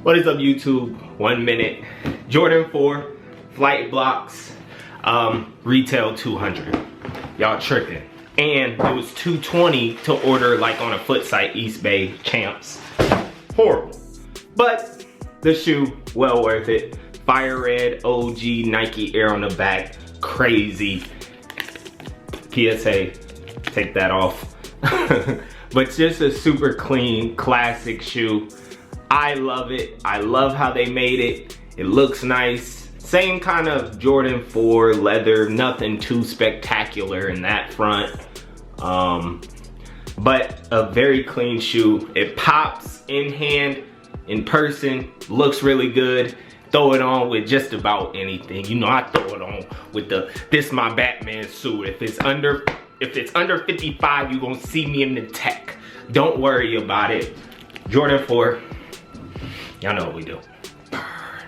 What is up, YouTube? 1 minute. Jordan 4 flight blocks, retail 200. Y'all tripping. And it was 220 to order like on a foot site, East Bay Champs. Horrible. But the shoe, well worth it. Fire red OG Nike Air on the back. Crazy. PSA, take that off. But just a super clean, classic shoe. I love it. I love how they made it. It looks nice. Same kind of Jordan 4 leather, nothing too spectacular in that front. But a very clean shoe. It pops in hand, in person, looks really good. Throw it on with just about anything. You know, I throw it on with this my Batman suit. If it's under 55, you're gonna see me in the tech. Don't worry about it. Jordan 4, y'all know what we do.